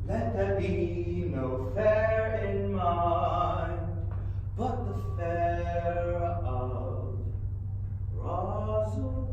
Let there be no fair in mind, but the fair of Rosalind.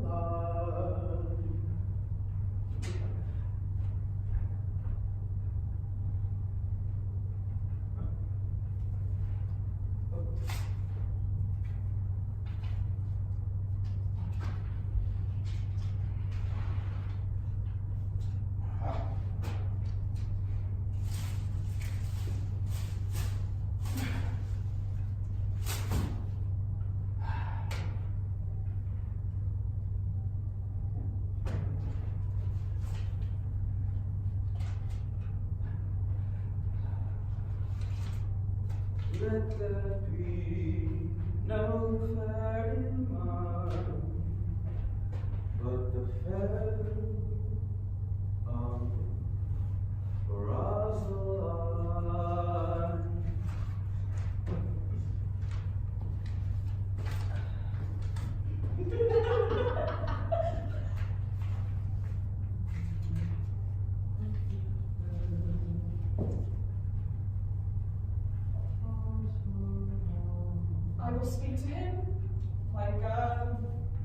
Let there be no fair in mind, but the fair of Rosalind. I will speak to him like a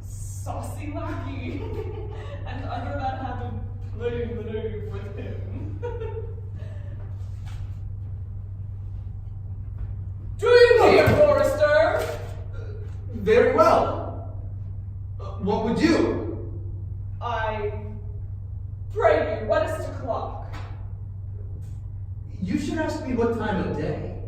saucy lackey, and other than having played the knave with him. Do you hear, Forrester? Very well. What would you? I pray you, what is the clock? You should ask me what time of day.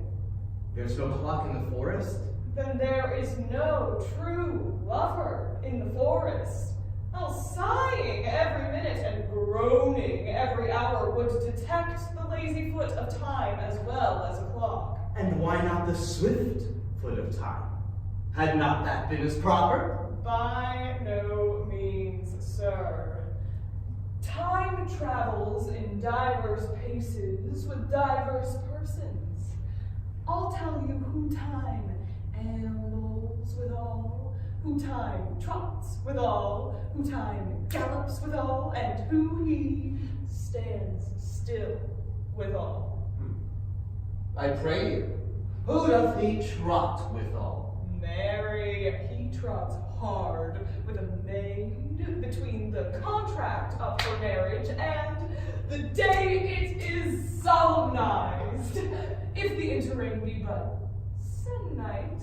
There's no clock in the forest. Then there is no true lover in the forest. How sighing every minute and groaning every hour would detect the lazy foot of time as well as a clock. And why not the swift foot of time? Had not that been as proper? By no means, sir. Time travels in diverse paces with diverse persons. I'll tell you who time ambles withal, who time trots withal, who time gallops withal, and who he stands still withal. I pray you, who doth he trot withal? Marry, he trots hard with a maid between the contract of her marriage and the day it is solemnized. If the interim be but se'nnight,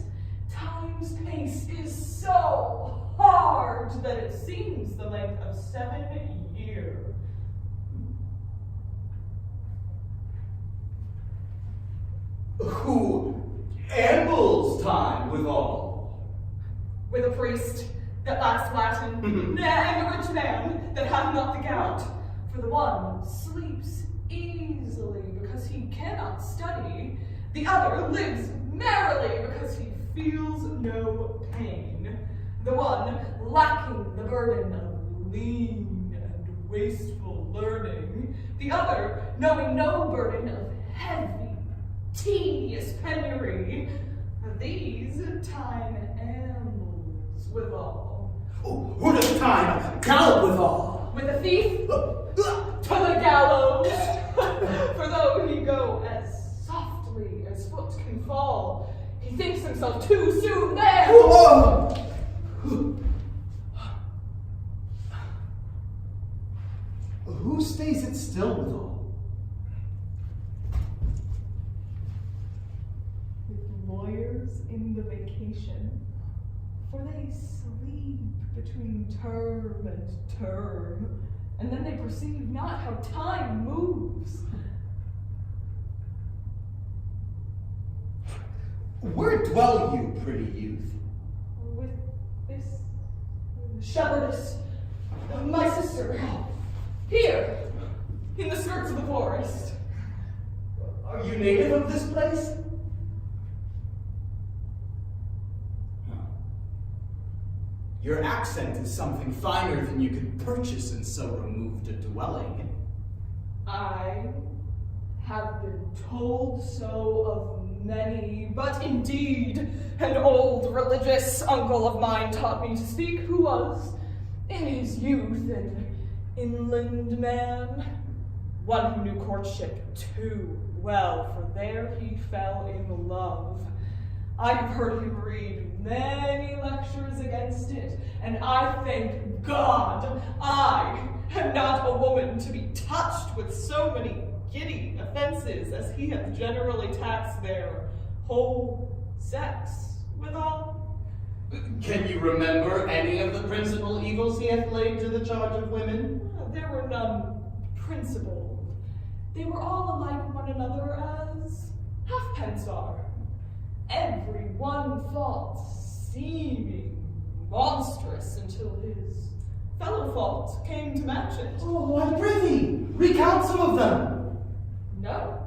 time's pace is so hard that it seems the length of 7 years. Who ambles time withal? With a priest that lacks Latin, and a rich man that hath not the gout. For the one sleeps easily because he cannot study, the other lives merrily because he feels no pain. The one lacking the burden of lean and wasteful learning, the other knowing no burden of heavy, tedious penury. These time ambles withal. Oh, who does time gallop withal? With a thief to the gallows. For though he go as softly as foot can fall, he thinks himself too soon there. Who stays it still withal? With lawyers in the vacation, for they sleep between term and term, and then they perceive not how time moves. Where dwell you, pretty youth? With this shepherdess, my sister, here, in the skirts of the forest. Are you native of this place? Your accent is something finer than you could purchase in so removed a dwelling. I have been told so of many, but indeed an old religious uncle of mine taught me to speak, who was, in his youth, an inland man, one who knew courtship too well, for there he fell in love. I have heard him read many lectures against it, and I thank God I am not a woman to be touched with so many giddy offenses as he hath generally taxed their whole sex withal. Can you remember any of the principal evils he hath laid to the charge of women? There were none principal. They were all alike one another as halfpence are. Every one fault seeming monstrous until his fellow fault came to match it. Oh, why, prithee, recount some of them. No.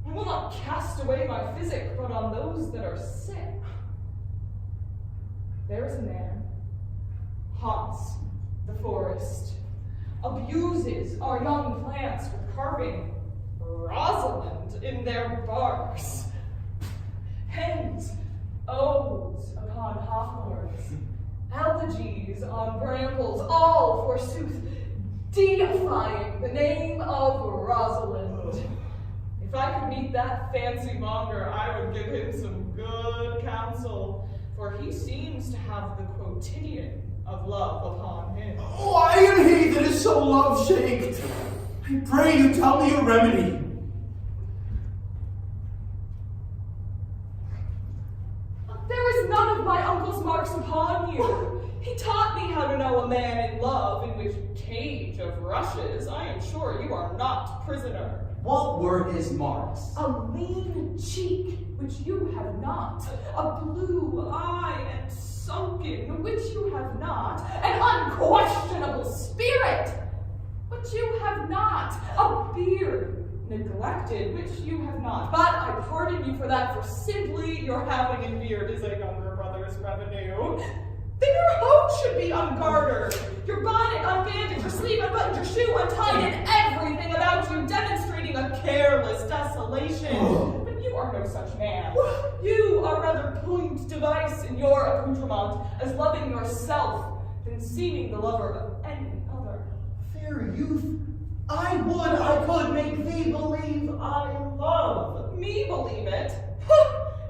I will not cast away my physic, but on those that are sick. There is a man, haunts the forest, abuses our young plants with carving Rosalind in their barks, hangs odes upon hawthorns, elegies on brambles, all, forsooth, deifying the name of Rosalind. If I could meet that fancy monger, I would give him some good counsel, for he seems to have the quotidian of love upon him. Why am he that is so love-shaked? I pray you tell me a remedy. There is none of my uncle's marks upon you. He taught me how to know a man in love, in which cage of rushes I am sure you are not prisoner. What were his marks? A lean cheek, which you have not. A blue eye and sunken, which you have not. An unquestionable spirit, which you have not. A beard neglected, which you have not. But I pardon you for that, for simply your having a beard is a younger brother's revenue. Then your coat should be ungartered, your bonnet unbandaged, your sleeve unbuttoned, your shoe untied, and everything about you demonstrating a careless desolation. But you are no such man. You are rather point device in your accoutrement, as loving yourself than seeming the lover of any other. Fair youth, I would I could make thee believe I love. Me believe it?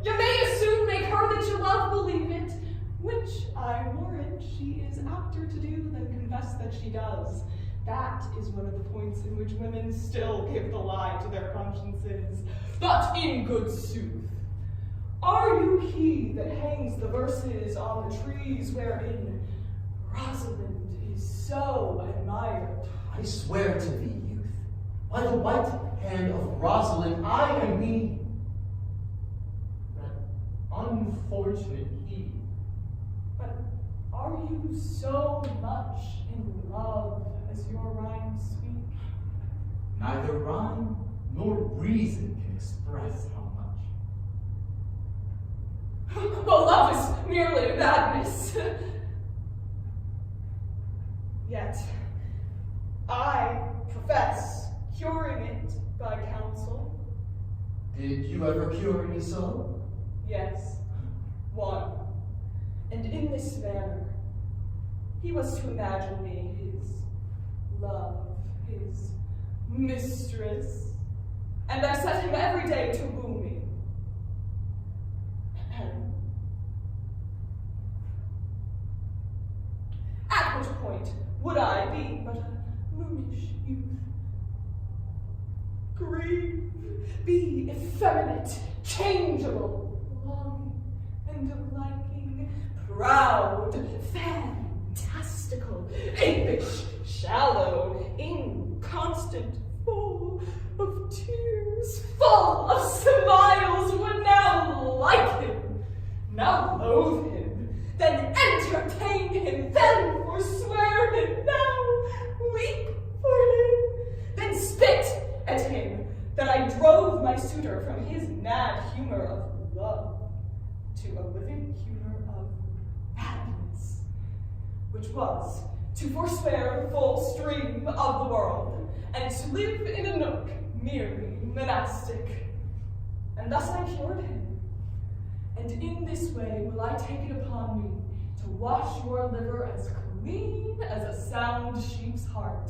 You may as soon make her that you love believe it, which I warrant she is apter to do than confess that she does. That is one of the points in which women still give the lie to their consciences. But in good sooth, are you he that hangs the verses on the trees wherein Rosalind is so admired? I swear to thee, youth, by the white hand of Rosalind, I am he, that unfortunate he. But are you so much in love as your rhymes speak? Neither rhyme nor reason can express how much. Well, love is merely madness. Yet, I profess curing it by counsel. Did you ever cure any so? Yes, one. And in this manner, he was to imagine me his love, his mistress, and I set him every day to woo me. At which point would I be but a moonish youth? Grieve, be effeminate, changeable, longing and liking, proud, fantastical, apish, shallow, inconstant, full of tears, full of smiles, would now like him, now loathe him, then entertain him, then forswear him, now weep for him, then spit at him, that I drove my suitor from his mad humor of love to a living humor of madness, which was to forswear the full stream of the world, and to live in a nook merely monastic. And thus I cured him. And in this way will I take it upon me to wash your liver as clean as a sound sheep's heart,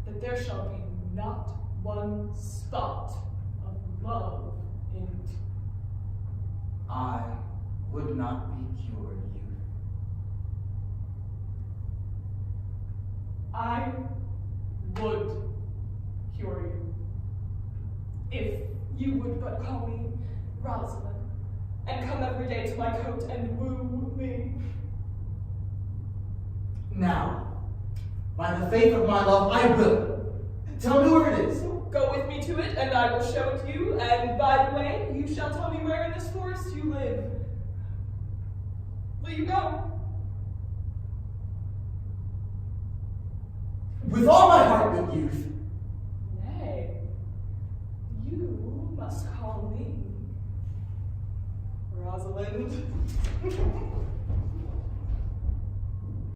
that there shall be not one spot of love in it. I would not be cured, youth. I would cure you. If you would but call me Rosalind, and come every day to my coat and woo me. Now, by the faith of my love, I will. Tell me where it is. Go with me to it, and I will show it you, and by the way, you shall tell me where in this forest you live. Will you go? With all my heart, good youth. Nay, you must call me Rosalind.